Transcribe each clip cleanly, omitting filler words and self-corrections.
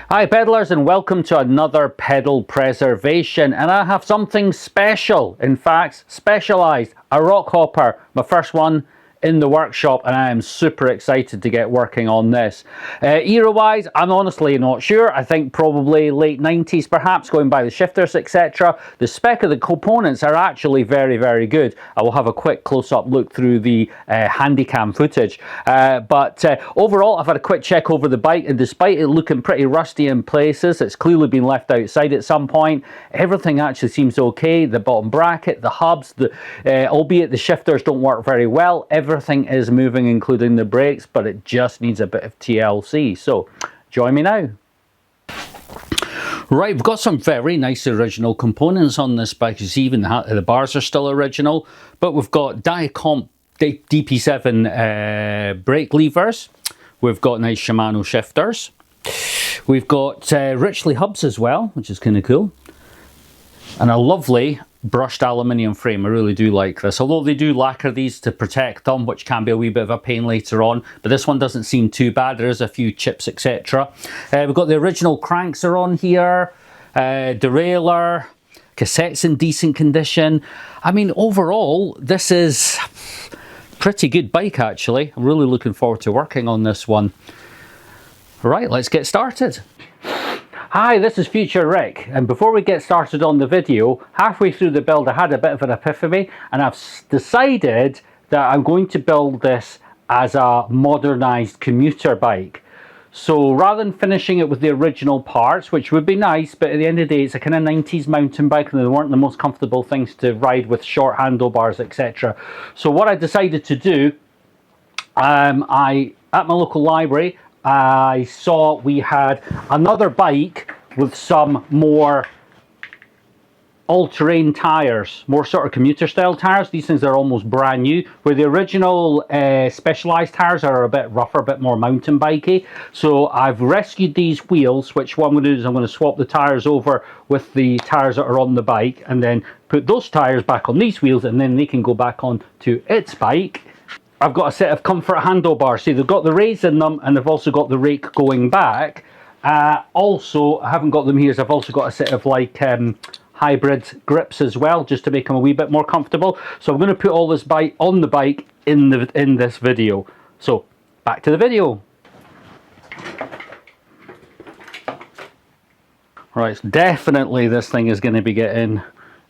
Hi pedalers, and welcome to another pedal preservation, and I have something special, in fact specialised, a Rockhopper, my first one in the workshop, and I am super excited to get working on this. Era wise, I'm honestly not sure. I think probably late 90s perhaps, going by the shifters etc. The spec of the components are actually very good. I will have a quick close-up look through the handycam footage, but overall I've had a quick check over the bike, and despite it looking pretty rusty in places, it's clearly been left outside at some point, everything actually seems okay. The bottom bracket, the hubs, albeit the shifters don't work very well, everything is moving including the brakes, but it just needs a bit of TLC. So join me now. Right, we've got some very nice original components on this bike. You see, even the bars are still original, but we've got Diacompe DP7 brake levers. We've got nice Shimano shifters. We've got Ritchie hubs as well, which is kind of cool. And a lovely brushed aluminium frame. I really do like this, although they do lacquer these to protect them, which can be a wee bit of a pain later on, but this one doesn't seem too bad. There is a few chips etc. We've got the original cranks are on here, derailleur, cassettes in decent condition. I mean, overall this is a pretty good bike actually. I'm really looking forward to working on this one. Right, let's get started. Hi, this is Future Rick, and before we get started on the video, halfway through the build I had a bit of an epiphany, and I've decided that I'm going to build this as a modernized commuter bike. So rather than finishing it with the original parts, which would be nice, but at the end of the day it's a kind of 90s mountain bike and they weren't the most comfortable things to ride with short handlebars etc. So what I decided to do, at my local library I saw we had another bike with some more all-terrain tires, more sort of commuter style tires. These things are almost brand new, where the original specialized tires are a bit rougher, a bit more mountain bikey. So I've rescued these wheels, which what I'm going to do is I'm going to swap the tires over with the tires that are on the bike, and then put those tires back on these wheels, and then they can go back on to its bike. I've got a set of comfort handlebars. See, they've got the raise in them, and they've also got the rake going back. Also, I haven't got them here, so I've also got a set of like hybrid grips as well, just to make them a wee bit more comfortable. So I'm going to put all this bike on the bike in this video. So back to the video. Right, definitely this thing is going to be getting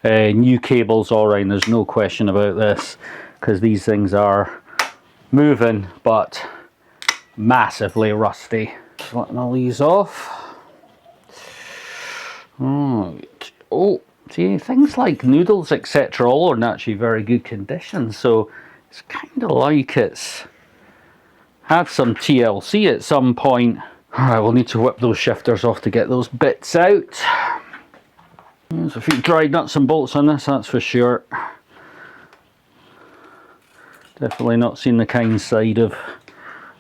new cables all right. There's no question about this, because these things are moving but massively rusty. Just letting all these off. Right. Oh, see, things like noodles etc. all are in actually very good condition, so it's kind of like it's had some TLC at some point. Alright, we'll need to whip those shifters off to get those bits out. There's a few dried nuts and bolts on this, that's for sure. Definitely not seen the kind side of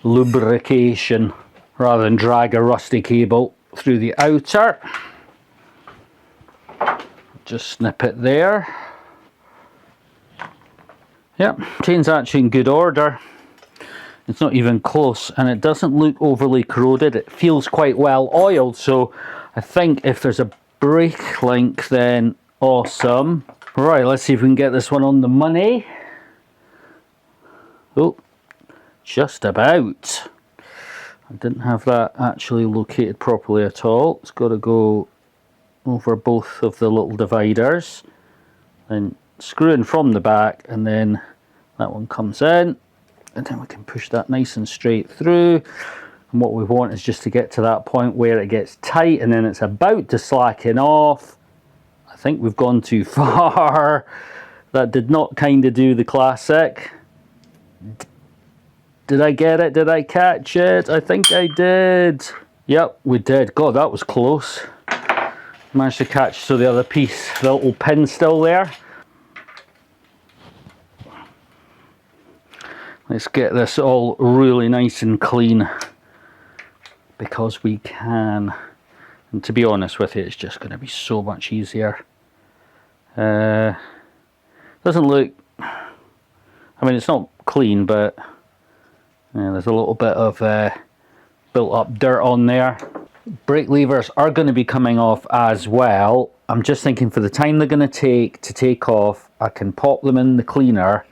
lubrication, rather than drag a rusty cable through the outer. Just snip it there. Yep, chain's actually in good order. It's not even close, and it doesn't look overly corroded. It feels quite well oiled, so I think if there's a brake link then awesome. Right, let's see if we can get this one on the money. Oh, just about. I didn't have that actually located properly at all. It's got to go over both of the little dividers, then screw in from the back, and then that one comes in, and then we can push that nice and straight through. And what we want is just to get to that point where it gets tight and then it's about to slacken off. I think we've gone too far. That did not kind of do the classic. Did I get it? Did I catch it? I think I did. Yep, we did. God, that was close. Managed to catch, so the other piece, the little pin still there. Let's get this all really nice and clean, because we can. And to be honest with you, it's just going to be so much easier. Doesn't look, I mean, it's not clean, but yeah, there's a little bit of built up dirt on there. Brake levers are going to be coming off as well. I'm just thinking for the time they're going to take off, I can pop them in the cleaner,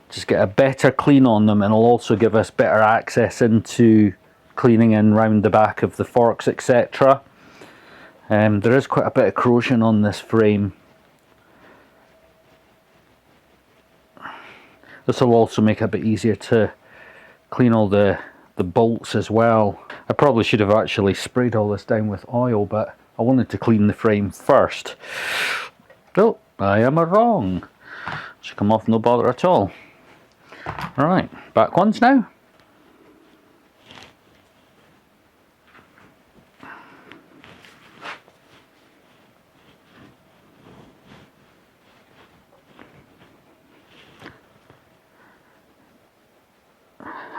just get a better clean on them, and it'll also give us better access into cleaning in round the back of the forks, etc. There is quite a bit of corrosion on this frame. This will also make it a bit easier to clean all the bolts as well. I probably should have actually sprayed all this down with oil, but I wanted to clean the frame first. Oh, I am wrong. Should come off no bother at all. Alright, back ones now.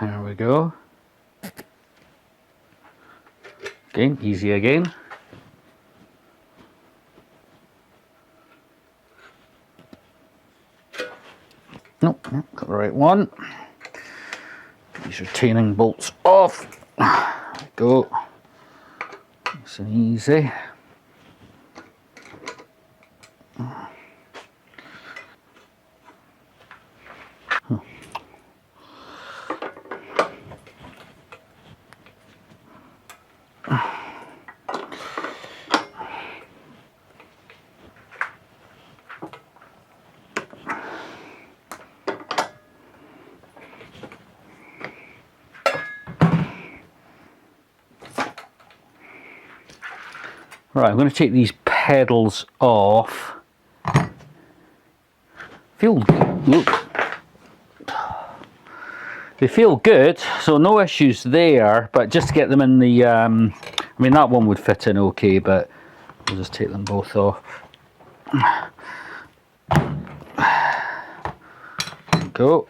There we go. Again, easy again. Nope, got the right one. These retaining bolts off. There we go. Nice and easy. Right, I'm going to take these pedals off. They feel good, so no issues there, but just to get them in the, I mean that one would fit in okay, but we'll just take them both off. There we go.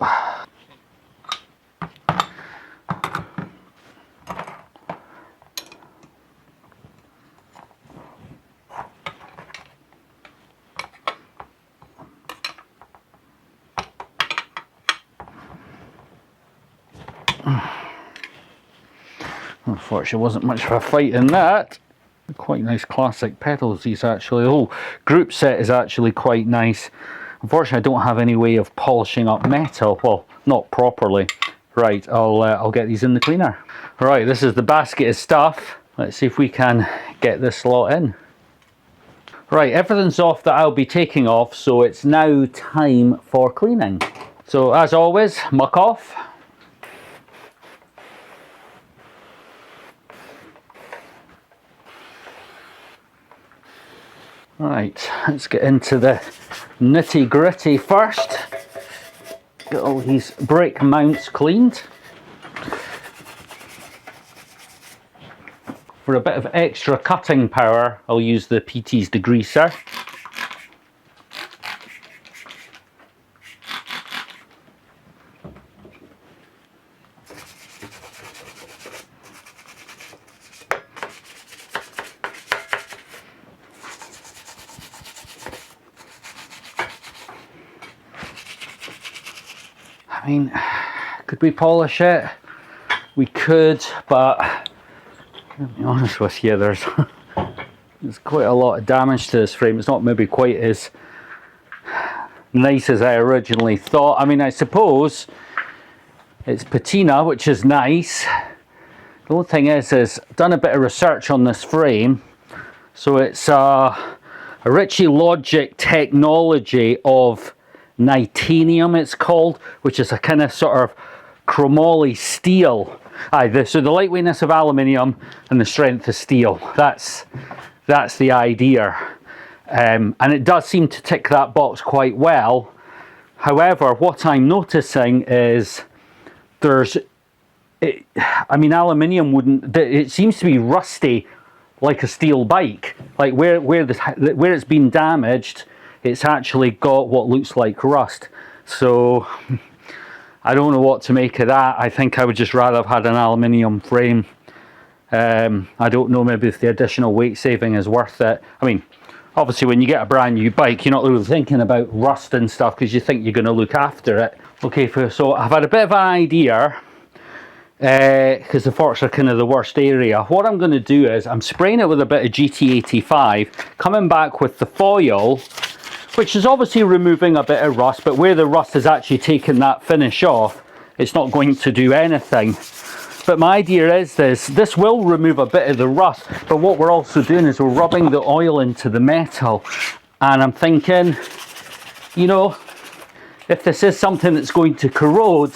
Unfortunately, wasn't much of a fight in that. Quite nice classic pedals these actually. The whole group set is actually quite nice. Unfortunately, I don't have any way of polishing up metal. Well, not properly. Right, I'll get these in the cleaner. Right, this is the basket of stuff. Let's see if we can get this lot in. Right, everything's off that I'll be taking off, so it's now time for cleaning. So as always, muck off. Right, let's get into the nitty gritty first. Get all these brake mounts cleaned. For a bit of extra cutting power, I'll use the PT's degreaser. I mean, could we polish it? We could, but to be honest with you, there's quite a lot of damage to this frame. It's not maybe quite as nice as I originally thought. I mean, I suppose it's patina, which is nice. The only thing is I've done a bit of research on this frame. So it's a Ritchie Logic technology of Nitanium, it's called, which is a kind of sort of chromoly steel. So the lightweightness of aluminium and the strength of steel. That's the idea, and it does seem to tick that box quite well. However, what I'm noticing is I mean, aluminium wouldn't. It seems to be rusty, like a steel bike. Like where it's been damaged, it's actually got what looks like rust. So I don't know what to make of that. I think I would just rather have had an aluminium frame. I don't know, maybe if the additional weight saving is worth it. I mean, obviously when you get a brand new bike, you're not really thinking about rust and stuff because you think you're going to look after it. Okay, so I've had a bit of an idea. because the forks are kind of the worst area. What I'm going to do is I'm spraying it with a bit of GT85, coming back with the foil, which is obviously removing a bit of rust, but where the rust is actually taking that finish off, it's not going to do anything. But my idea is this will remove a bit of the rust, but what we're also doing is we're rubbing the oil into the metal. And I'm thinking, you know, if this is something that's going to corrode,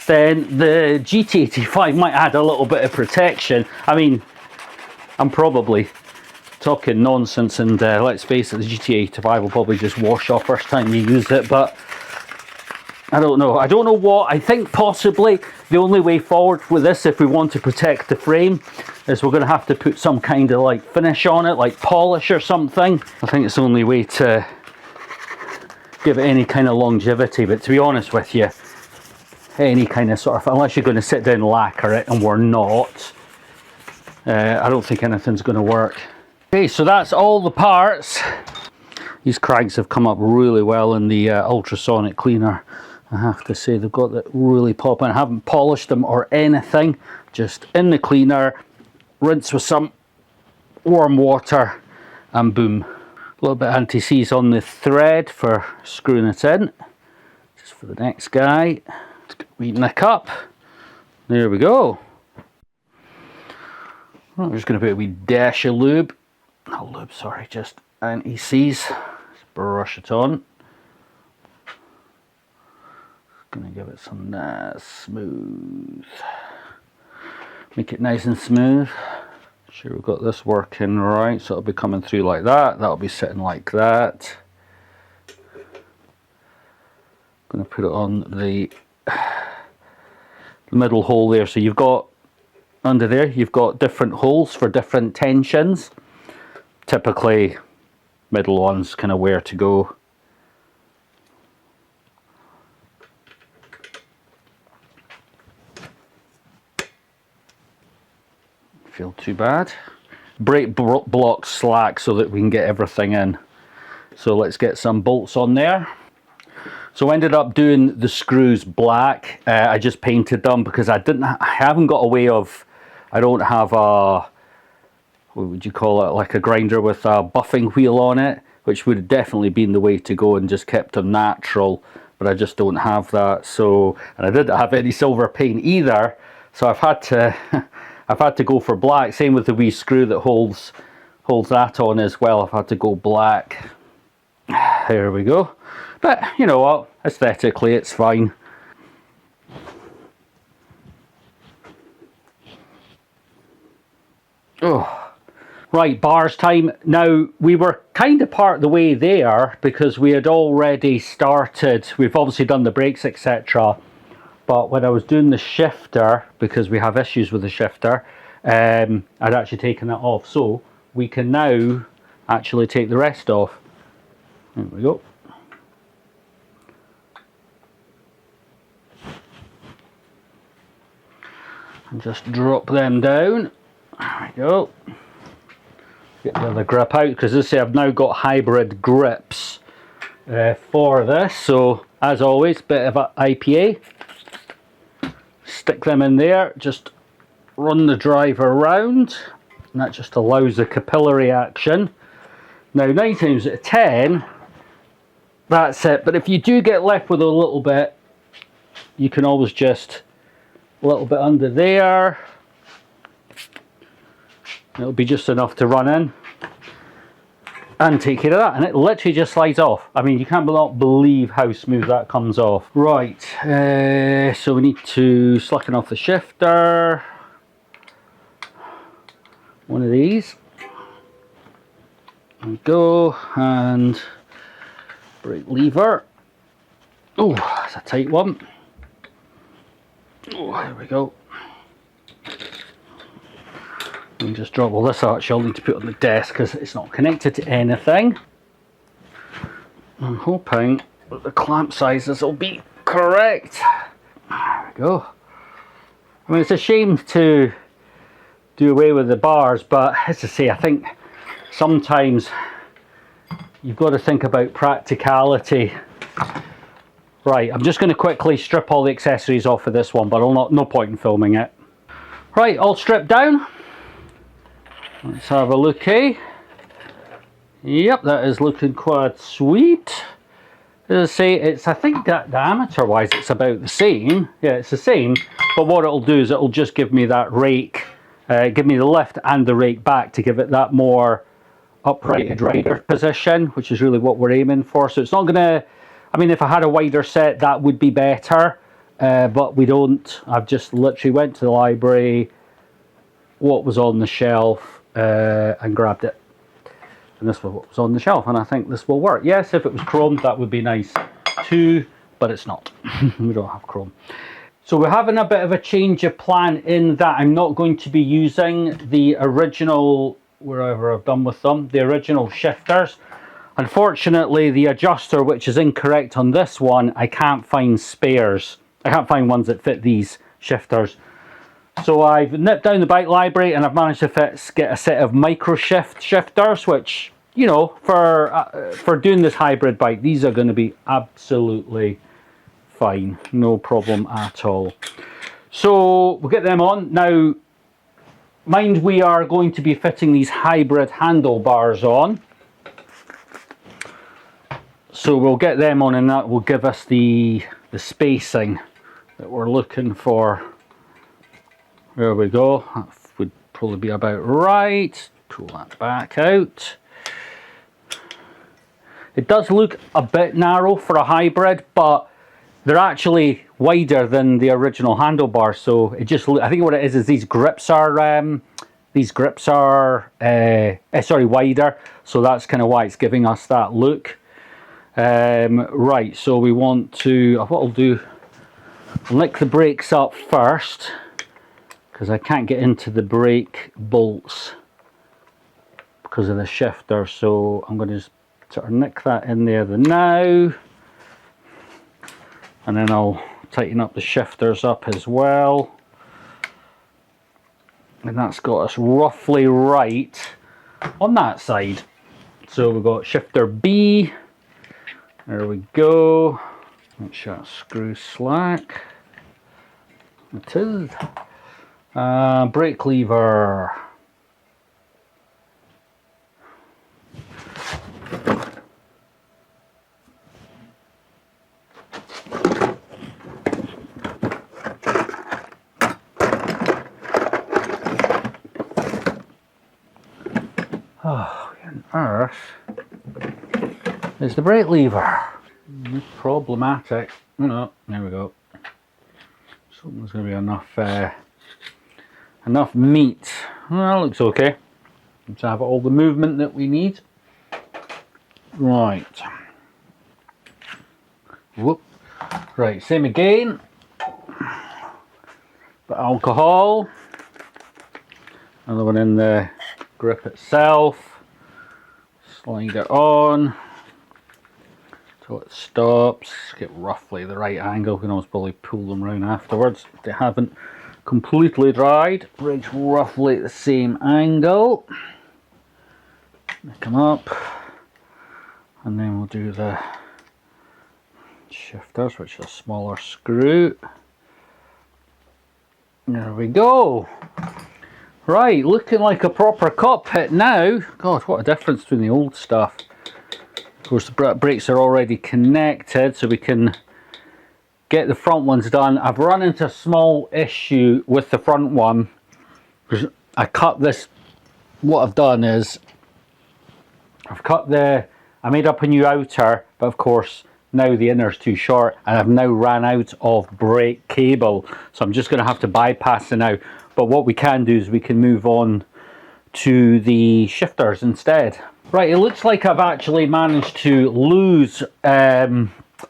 then the GT85 might add a little bit of protection. I mean, I'm probably talking nonsense, and let's face it, the GT85 will probably just wash off first time you use it, but I don't know. I don't know what. I think possibly the only way forward with this, if we want to protect the frame, is we're going to have to put some kind of like finish on it, like polish or something. I think it's the only way to give it any kind of longevity, but to be honest with you, any kind of sort of, unless you're going to sit down and lacquer it, and we're not, I don't think anything's going to work. Okay, so that's all the parts. These cranks have come up really well in the ultrasonic cleaner. I have to say, they've got that really popping. I haven't polished them or anything, just in the cleaner, rinse with some warm water, and boom. A little bit anti-seize on the thread for screwing it in. Just for the next guy. Let's get a wee nick up. There we go. I'm just going to put a wee dash of lube. Not lube, sorry, just anti-seize. Just brush it on. Gonna give it some nice smooth. Make it nice and smooth. Sure we've got this working right, so it'll be coming through like that. That'll be sitting like that. Gonna put it on the middle hole there. So you've got under there, you've got different holes for different tensions. Typically, middle one's kind of where to go. Feel too bad. Brake blocks slack so that we can get everything in. So let's get some bolts on there. So I ended up doing the screws black. I just painted them because I haven't got a way of, I don't have a, what would you call it, like a grinder with a buffing wheel on it, which would have definitely been the way to go and just kept them natural, but I just don't have that. So, and I didn't have any silver paint either, so I've had to go for black. Same with the wee screw that holds that on as well. I've had to go black. There we go. But you know what, aesthetically it's fine. Oh, right, bars time. Now, we were kind of part of the way there because we had already started, we've obviously done the brakes, etc. But when I was doing the shifter, because we have issues with the shifter, I'd actually taken that off. So we can now actually take the rest off. There we go. And just drop them down. There we go. Get the other grip out, because as I say, I've now got hybrid grips for this. So as always, bit of a IPA. Stick them in there, just run the driver around, and that just allows the capillary action. Now 9 times out of 10, that's it. But if you do get left with a little bit, you can always just a little bit under there. It'll be just enough to run in and take care of that, and it literally just slides off. I mean, you can't not believe how smooth that comes off. Right, so we need to slacken off the shifter. One of these. There we go, and brake lever. Oh, that's a tight one. Oh, there we go. And just drop all this out. I'll need to put on the desk because it's not connected to anything. I'm hoping that the clamp sizes will be correct. There we go. I mean, it's a shame to do away with the bars, but as I say, I think sometimes you've got to think about practicality. Right, I'm just going to quickly strip all the accessories off of this one, but no point in filming it. Right, all stripped down. Let's have a look, eh? Yep, that is looking quite sweet. As I say, it's, I think that diameter wise it's about the same. Yeah, it's the same, but what it'll do is it'll just give me that rake, give me the lift and the rake back to give it that more uprighted rider position, which is really what we're aiming for. So it's not gonna, I mean, if I had a wider set that would be better, but we don't. I've just literally went to the library, what was on the shelf, and grabbed it. And this was what was on the shelf, and I think this will work. Yes, if it was chromed, that would be nice too, but it's not. We don't have chrome. So we're having a bit of a change of plan in that I'm not going to be using the original, wherever I've done with them, the original shifters. Unfortunately, the adjuster, which is incorrect on this one, I can't find spares. I can't find ones that fit these shifters. So I've nipped down the bike library and I've managed to get a set of microSHIFT shifters, which, you know, for doing this hybrid bike, these are going to be absolutely fine. No problem at all. So we'll get them on. Now, mind we are going to be fitting these hybrid handlebars on. So we'll get them on and that will give us the spacing that we're looking for. There we go, that would probably be about right. Pull that back out. It does look a bit narrow for a hybrid, but they're actually wider than the original handlebar. So it just, I think what it is these grips are wider. So that's kind of why it's giving us that look. Right, so we want to, what I'll do, lick the brakes up first, because I can't get into the brake bolts because of the shifter, so I'm going to just sort of nick that in there now, and then I'll tighten up the shifters up as well, and that's got us roughly right on that side. So we've got shifter B, there we go, make sure that screw's slack, it is. Brake lever. Oh, on earth is the brake lever? Problematic. No, there we go. So there's going to be enough meat. Well, that looks okay. Let's have all the movement that we need. Right. Whoop. Right, same again. But alcohol. Another one in the grip itself. Slide it on till it stops. Get roughly the right angle. We can always probably pull them around afterwards if they haven't completely dried. Reach roughly the same angle. Come up, and then we'll do the shifters, which is a smaller screw. There we go. Right, looking like a proper cockpit now. God, what a difference between the old stuff. Of course, the brakes are already connected, so we can get the front ones done. I've run into a small issue with the front one. I cut this, what I've done is I made up a new outer, but of course now the inner's too short and I've now ran out of brake cable, so I'm just going to have to bypass it now. But what we can do is we can move on to the shifters instead. Right, it looks like I've actually managed to lose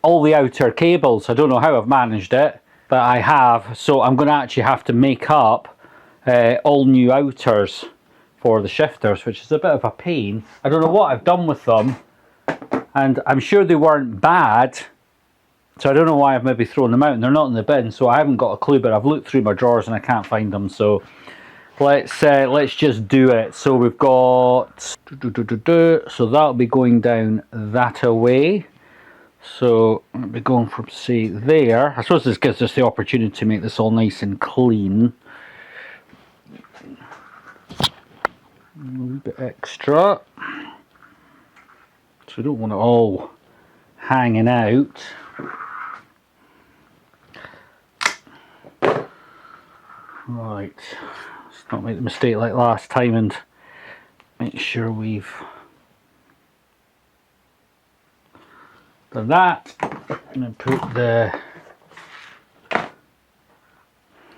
all the outer cables. I don't know how I've managed it, but I have. So I'm going to actually have to make up all new outers for the shifters, which is a bit of a pain. I don't know what I've done with them, and I'm sure they weren't bad, so I don't know why I've maybe thrown them out, and they're not in the bin, so I haven't got a clue. But I've looked through my drawers and I can't find them, so let's just do it. So we've got so that'll be going down that away. So I'll be going from, say, there. I suppose this gives us the opportunity to make this all nice and clean. A little bit extra. So we don't want it all hanging out. Right, let's not make the mistake like last time and make sure we've done that. And then put the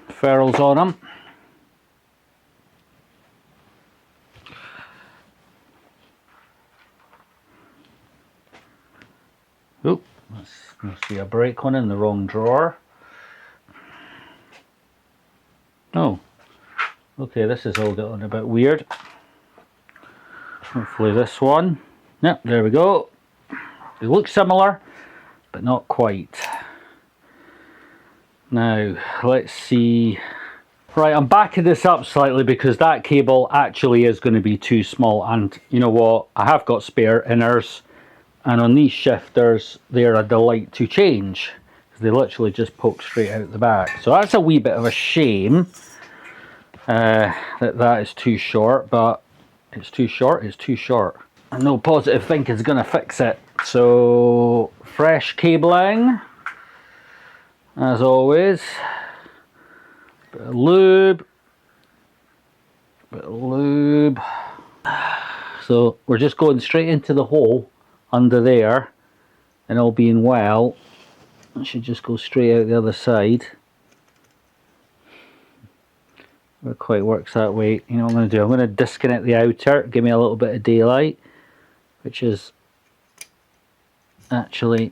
ferrules on them. Oh, must be a brake one in the wrong drawer. Oh, okay, this is all getting a bit weird. Hopefully this one. Yep, there we go. They look similar, but not quite. Now, let's see. Right, I'm backing this up slightly because that cable actually is going to be too small. And you know what? I have got spare inners. And on these shifters, they're a delight to change. They literally just poke straight out the back. So that's a wee bit of a shame that is too short, but it's too short, it's too short. And no positive thinking is going to fix it. So, fresh cabling, as always. Bit of lube. Bit of lube. So, we're just going straight into the hole under there, and all being well, it should just go straight out the other side. It quite works that way. You know what I'm going to do? I'm going to disconnect the outer, give me a little bit of daylight, which is actually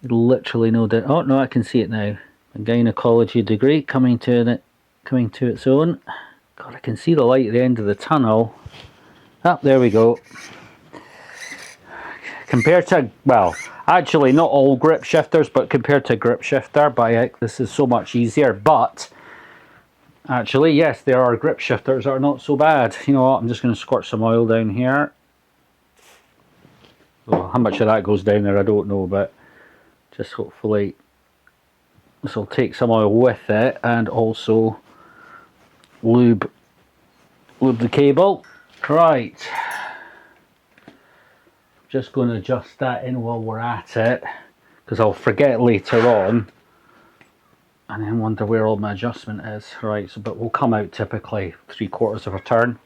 literally no doubt. Oh no, I can see it now. A gynecology degree coming to its own. God, I can see the light at the end of the tunnel. Ah, there we go. Compared to, well, actually not all grip shifters, but compared to grip shifter, by this is so much easier. But actually, yes, there are grip shifters that are not so bad. You know what, I'm just going to squirt some oil down here. Oh, how much of that goes down there, I don't know, but just hopefully this will take some oil with it, and also lube the cable. Right. Just going to adjust that in while we're at it, because I'll forget later on and then wonder where all my adjustment is. Right, so but we'll come out typically 3/4 of a turn.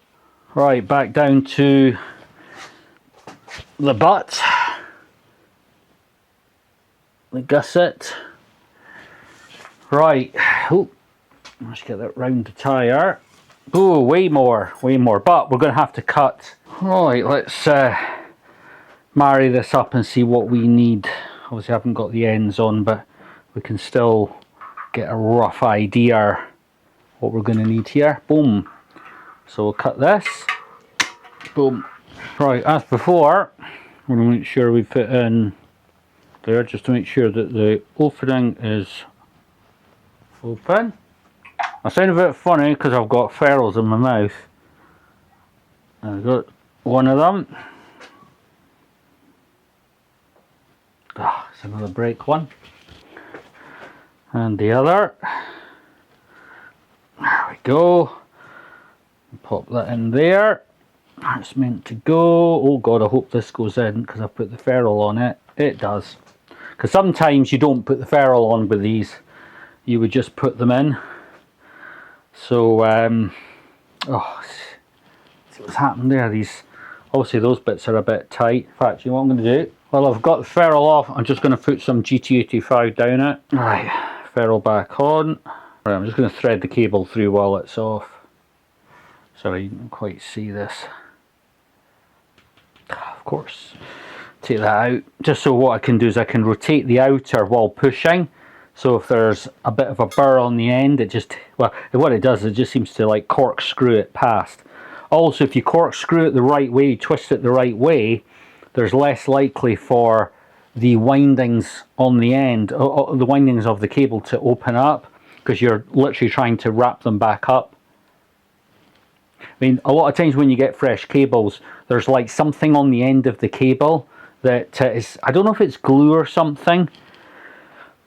Right, back down to the butt, the gusset. Right, oh, let's get that round the tyre. Oh, way more, but we're going to have to cut. Right, let's marry this up and see what we need. Obviously I haven't got the ends on, but we can still get a rough idea what we're going to need here. Boom. So we'll cut this. Boom. Right, as before, we're going to make sure we put in there, just to make sure that the opening is open. I sound a bit funny because I've got ferrules in my mouth. I've got one of them. Ah, it's another brake one. And the other. There we go. Pop that in there. It's meant to go. Oh god, I hope this goes in because I've put the ferrule on it. It does. Because sometimes you don't put the ferrule on with these. You would just put them in. So, oh, see what's happened there. These, obviously those bits are a bit tight. In fact, you know what I'm going to do? Well, I've got the ferrule off. I'm just going to put some GT85 down it. Right, ferrule back on. Right, I'm just going to thread the cable through while it's off. Sorry, you can't quite see this. Of course, take that out. Just so what I can do is I can rotate the outer while pushing. So if there's a bit of a burr on the end, it just, well, what it does, it just seems to like corkscrew it past. Also, if you corkscrew it the right way, twist it the right way, there's less likely for the windings on the end, the windings of the cable to open up, because you're literally trying to wrap them back up. I mean, a lot of times when you get fresh cables, there's like something on the end of the cable that is, I don't know if it's glue or something.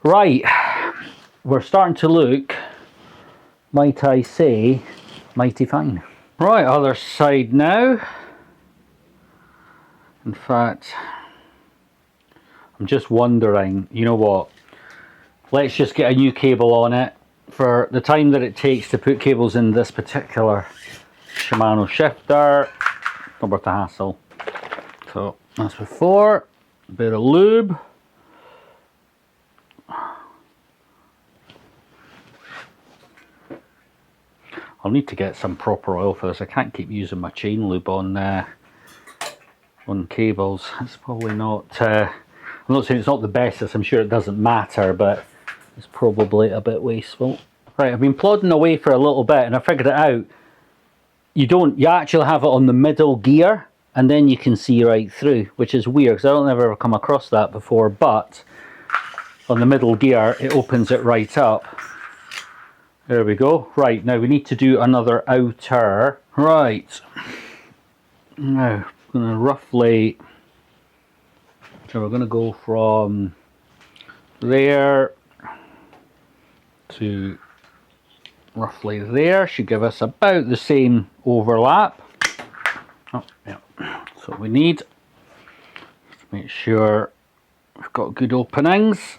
Right, we're starting to look, might I say, mighty fine. Right, other side now. In fact, I'm just wondering, you know what, let's just get a new cable on it. For the time that it takes to put cables in this particular Shimano shifter, not worth the hassle. So as before, a bit of lube. I'll need to get some proper oil for this. I can't keep using my chain lube on cables. It's probably not, I'm not saying it's not the best, I'm sure it doesn't matter, but it's probably a bit wasteful. Right, I've been plodding away for a little bit and I figured it out. You actually have it on the middle gear and then you can see right through, which is weird because I don't ever come across that before, but on the middle gear it opens it right up. There we go. Right, now we need to do another outer. Right, now I'm going to roughly, so we're going to go from there to roughly there. Should give us about the same overlap. Oh, yeah. So we need to make sure we've got good openings.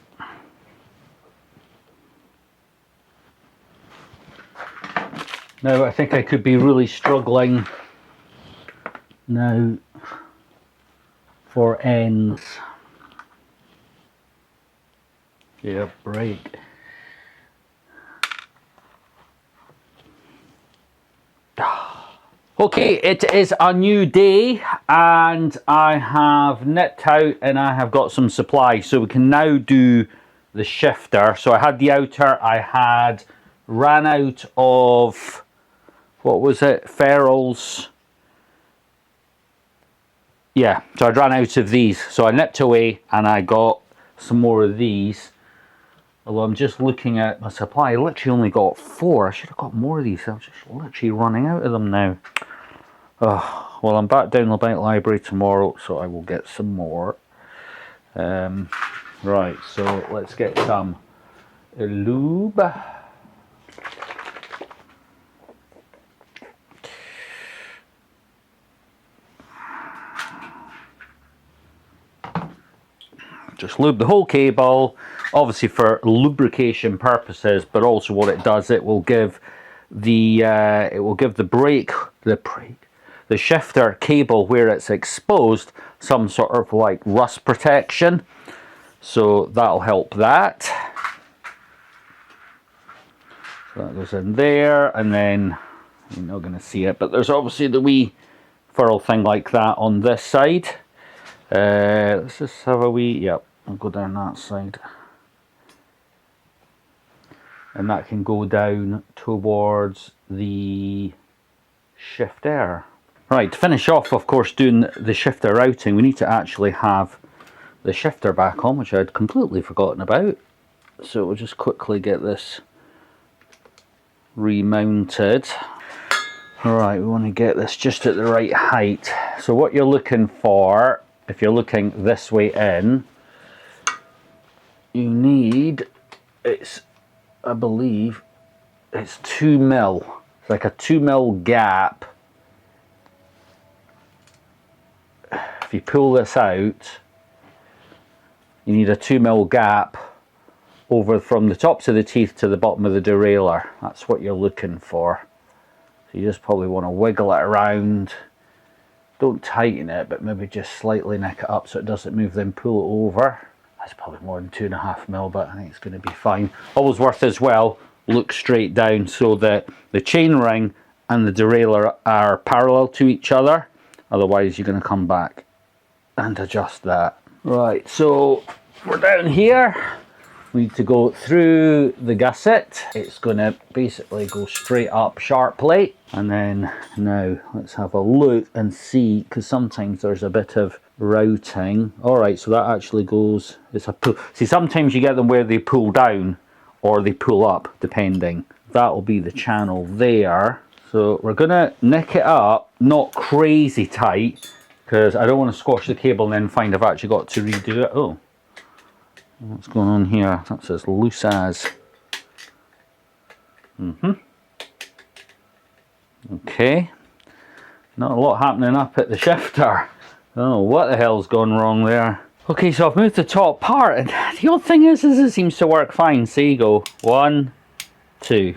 Now I think I could be really struggling now for ends. Yeah, break. Okay, it is a new day and I have nipped out and I have got some supplies, so we can now do the shifter. So I had the outer, I ran out of, what was it, ferrules. Yeah, so I ran out of these, so I nipped away and I got some more of these. Although I'm just looking at my supply, I literally only got 4. I should have got more of these. I'm just literally running out of them now. Oh, well, I'm back down the bike library tomorrow, so I will get some more. Right, so let's get some lube. Just lube the whole cable, obviously for lubrication purposes, but also what it does, it will give the the shifter cable where it's exposed some sort of like rust protection, so that'll help that. So that goes in there, and then you're not going to see it, but there's obviously the wee furl thing like that on this side. Let's just have a wee, yep, I'll go down that side. And that can go down towards the shifter. Right, to finish off, of course, doing the shifter routing, we need to actually have the shifter back on, which I'd completely forgotten about. So we'll just quickly get this remounted. Alright, we want to get this just at the right height. So what you're looking for, if you're looking this way in, you need, I believe it's 2 mil. It's like a 2 mil gap. If you pull this out, you need a 2 mil gap over from the tops of the teeth to the bottom of the derailleur. That's what you're looking for. So you just probably want to wiggle it around. Don't tighten it, but maybe just slightly nick it up so it doesn't move, then pull it over. That's probably more than 2.5 mil, but I think it's going to be fine. Always worth as well, look straight down so that the chain ring and the derailleur are parallel to each other. Otherwise you're going to come back and adjust that. Right, so we're down here. We need to go through the gusset. It's going to basically go straight up sharply. And then now let's have a look and see, because sometimes there's a bit of routing. Alright, so that actually goes, it's a pull. See, sometimes you get them where they pull down or they pull up, depending. That'll be the channel there. So we're going to nick it up, not crazy tight, because I don't want to squash the cable and then find I've actually got to redo it. Oh, what's going on here? That's as loose as. Okay. Not a lot happening up at the shifter. I don't know what the hell's gone wrong there. Okay, so I've moved the top part, and the odd thing is it seems to work fine. So you go 1, 2,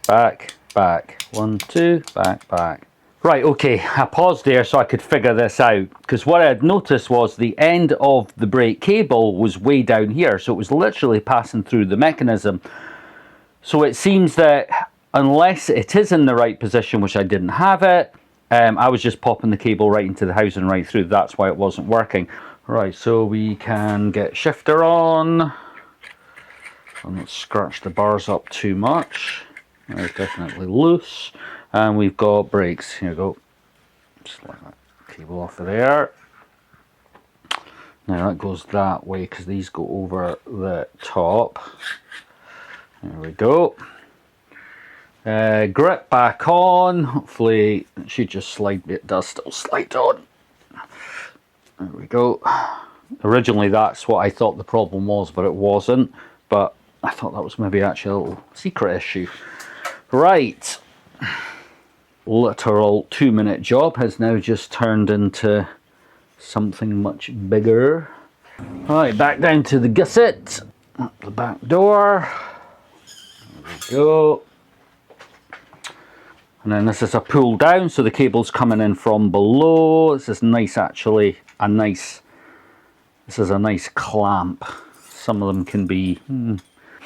back, back, 1, 2, back, back. Right, okay, I paused there so I could figure this out, because what I had noticed was the end of the brake cable was way down here, so it was literally passing through the mechanism. So it seems that unless it is in the right position, which I didn't have it, I was just popping the cable right into the housing right through. That's why it wasn't working. Right, so we can get shifter on. I'll not scratch the bars up too much. They're definitely loose. And we've got brakes. Here we go. Just let that cable off of there. Now that goes that way because these go over the top. There we go. Grip back on. Hopefully it should just slide. It does still slide on. There we go. Originally that's what I thought the problem was, but it wasn't. But I thought that was maybe actually a little secret issue. Right. Literal 2-minute job has now just turned into something much bigger. Right, back down to the gusset. Up the back door. There we go. And then this is a pull down, so the cable's coming in from below. This is nice, actually. This is a nice clamp. Some of them can be...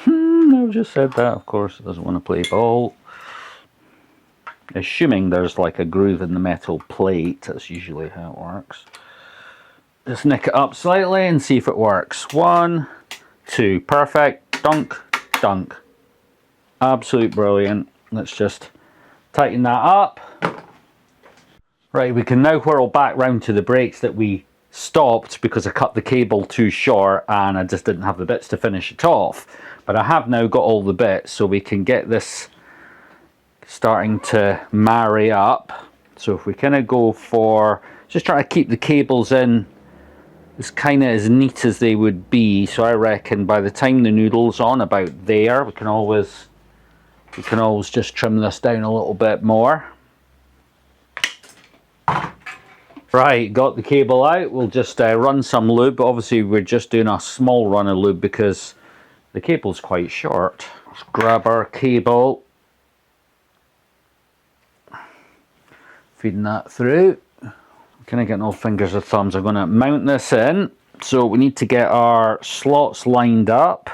I've just said that, of course. It doesn't want to play ball. Assuming there's like a groove in the metal plate, that's usually how it works. Just nick it up slightly and see if it works. 1, 2, perfect. Dunk, dunk. Absolute brilliant. Let's just tighten that up. Right, we can now whirl back round to the brakes that we stopped because I cut the cable too short and I just didn't have the bits to finish it off. But I have now got all the bits, so we can get this starting to marry up. So if we kind of go for just trying to keep the cables in as kind of as neat as they would be, so I reckon by the time the noodle's on about there, we can always just trim this down a little bit more. Right, got the cable out. We'll just run some lube. Obviously we're just doing a small run of lube because the cable's quite short. Let's grab our cable. Feeding that through. Kind of getting all fingers or thumbs. I'm going to mount this in. So we need to get our slots lined up.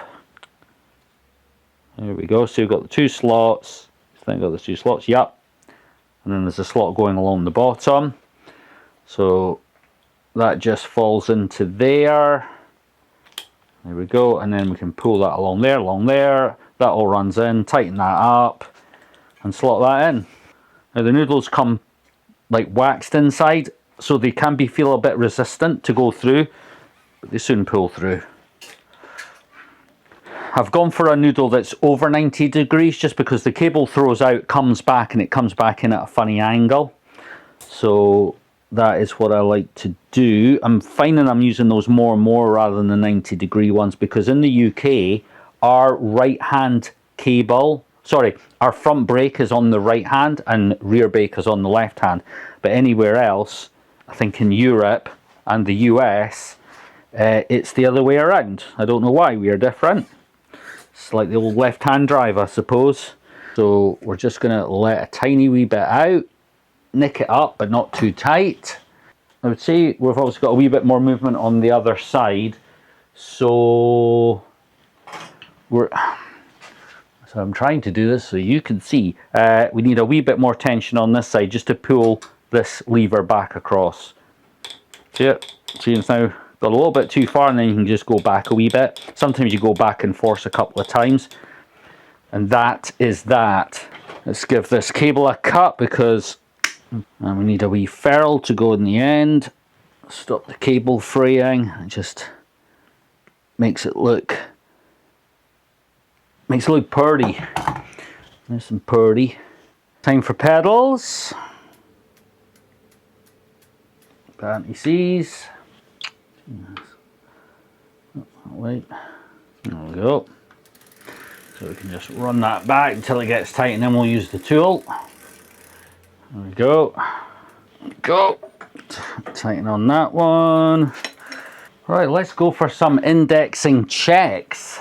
There we go. So we've got the 2 slots. I think I've got the 2 slots. Yep. And then there's a slot going along the bottom. So that just falls into there. There we go. And then we can pull that along there, along there. That all runs in. Tighten that up and slot that in. Now the noodles come like waxed inside, so they can feel a bit resistant to go through, but they soon pull through. I've gone for a noodle that's over 90 degrees just because the cable throws out, comes back, and it comes back in at a funny angle. So that is what I like to do. I'm finding I'm using those more and more rather than the 90 degree ones, because in the UK our right hand cable, our front brake is on the right hand and rear brake is on the left hand. But anywhere else, I think in Europe and the US, it's the other way around. I don't know why we are different. It's like the old left hand drive, I suppose. So we're just going to let a tiny wee bit out, nick it up but not too tight. I would say we've also got a wee bit more movement on the other side. So I'm trying to do this so you can see. We need a wee bit more tension on this side just to pull this lever back across. See it? See, it's now got a little bit too far, and then you can just go back a wee bit. Sometimes you go back and forth a couple of times. And that is that. Let's give this cable a cut because we need a wee ferrule to go in the end. Stop the cable fraying. It just makes it look purdy. Nice and purdy. Time for pedals. Anti-seize. Wait. There we go. So we can just run that back until it gets tight, and then we'll use the tool. There we go. go. Tighten on that one. Right, let's go for some indexing checks.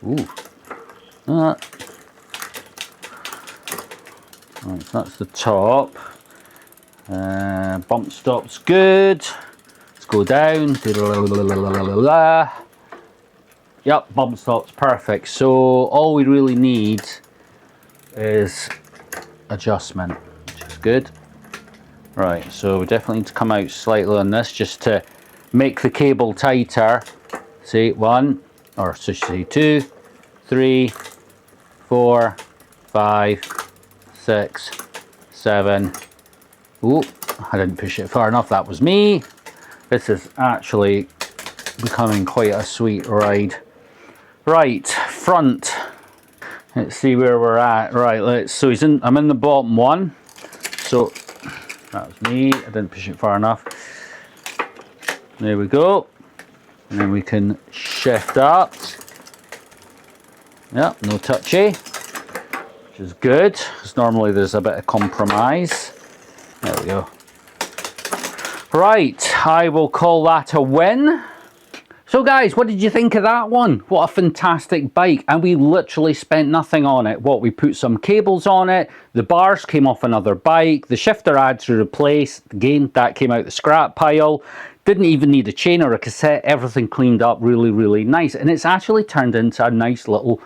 Ooh. Right, so that's the top. Bump stop's good. Let's go down. Yep, bump stop's perfect. So all we really need is adjustment, which is good. Right, so we definitely need to come out slightly on this just to make the cable tighter. See, 1, or so say 2, 3, 4, 5, 6, 7. Ooh, I didn't push it far enough, that was me. This is actually becoming quite a sweet ride. Right, front. Let's see where we're at. Right, so I'm in the bottom one. So that was me, I didn't push it far enough. There we go. And then we can shift up. Yep, no touchy, which is good, because normally there's a bit of compromise. There we go. Right, I will call that a win. So guys, what did you think of that one? What a fantastic bike, and we literally spent nothing on it. We put some cables on it, the bars came off another bike, the shifter I had to replace, again, that came out the scrap pile. Didn't even need a chain or a cassette, everything cleaned up really, really nice, and it's actually turned into a nice little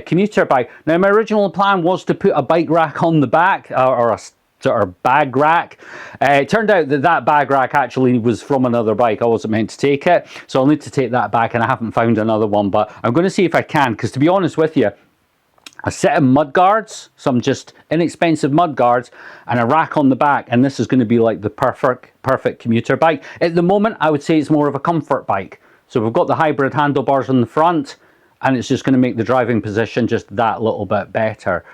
commuter bike. Now my original plan was to put a bike rack on the back, or a sort of bag rack. It turned out that that bag rack actually was from another bike. I wasn't meant to take it, so I'll need to take that back, and I haven't found another one, but I'm going to see if I can, because to be honest with you, a set of mudguards, some just inexpensive mudguards, and a rack on the back, and this is going to be like the perfect commuter bike. At the moment, I would say it's more of a comfort bike. So we've got the hybrid handlebars on the front, and it's just going to make the driving position just that little bit better.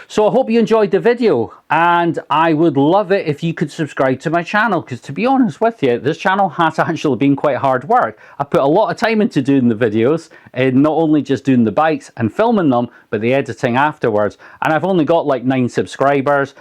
So I hope you enjoyed the video, and I would love it if you could subscribe to my channel, because to be honest with you, this channel has actually been quite hard work. I put a lot of time into doing the videos, and not only just doing the bikes and filming them, but the editing afterwards, and I've only got like 9 subscribers.